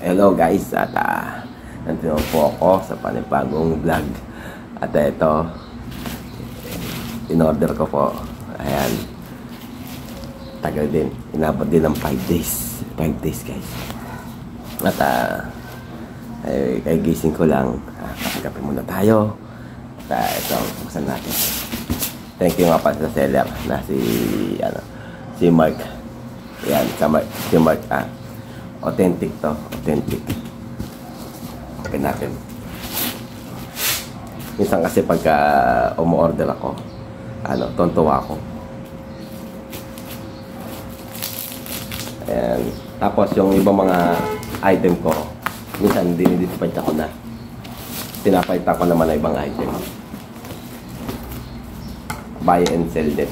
Hello guys, at nandito po ako sa panibagong vlog. At ito, in-order ko po. Ayan, tagal din, inabot din ng 5 days 5 days guys. At kay gising ko lang, kape muna tayo. At ito, buksan natin. Thank you nga pa sa seller na si Mark. Ayan, si Mark, authentic to, authentic. Okay natin. Minsan kasi pagka umu-order ako, tontuwa ako. Ayan. Tapos yung ibang mga item ko, minsan dinidispense ako na. Pinapalitan ko naman na ibang item. Buy and sell din.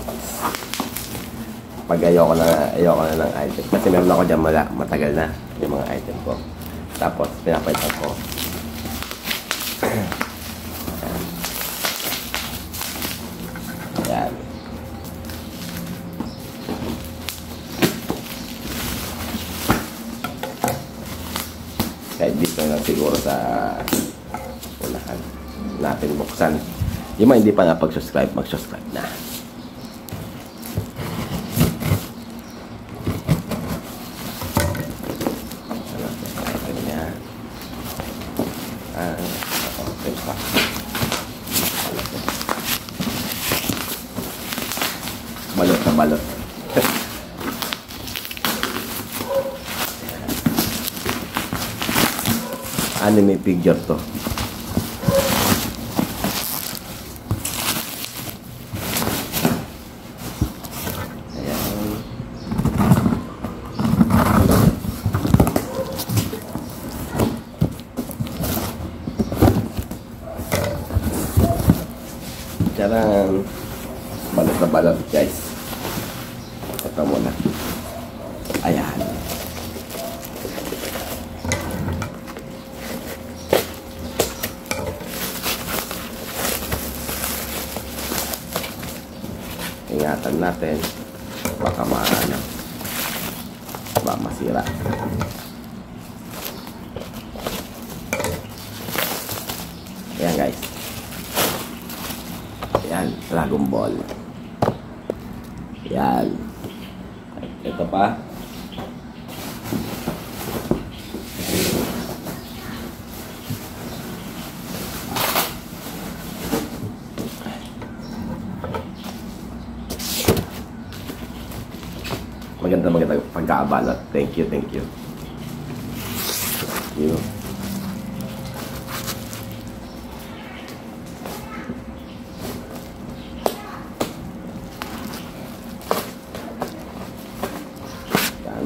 Pag ayoko na ng item. Kasi meron ako dyan matagal na yung mga item ko. Tapos pinapalitan ko. Ayan. Kahit dito na siguro sa unahan natin buksan. Yung mga hindi pa napag-subscribe, mag-subscribe na. Balot na balot. Anime figure to. Ayan. Balot na balot guys. Ito muna. Ayan. Ingatan natin. Baka masira. Ayan guys. Ayan, Dragon Ball. Ayan. Ito pa. Maganda pagkaabalot. Thank you. Thank you.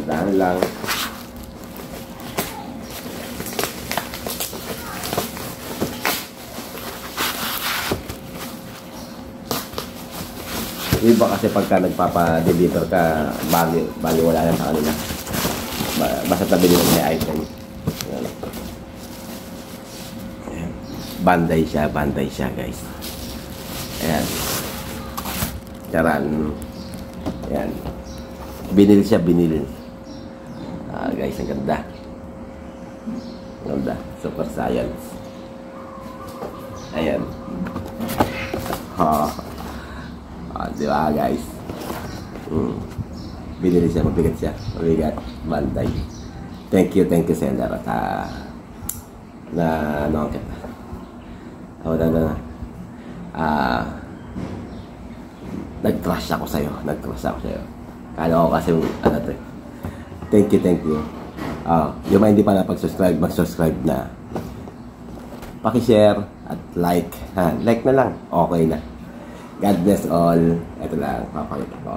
Dahan lang. Iba kasi pagka nagpapa-deliver ka, bali wala na sa kanila. Basta tabi nila may item. Ayan. Banday siya guys. Ayan. Charan. Ayan. Binil siya. Guys, ang ganda. Super science. Ayan. Diba guys? Binili siya, mabigat siya. Mabigat. Banday. Thank you seller. At nag-crush ako sa'yo. Kala ko kasi thank you. Yung mga hindi pa napag-subscribe, mag-subscribe na. Paki-share at like. Like na lang. Okay na. God bless all. Ito lang, papakita ko.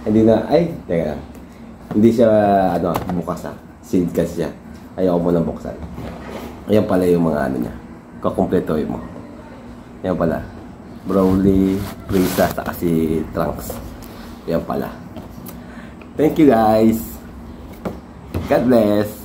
Teka. Hindi siya, bukas sealed kasi siya. Ayaw mo nang buksan. Ayan pala yung mga niya. Kukumpletoy mo. Ayan pala. Broly, Frieza, saka si Trunks. Ayan pala. Thank you guys. God bless.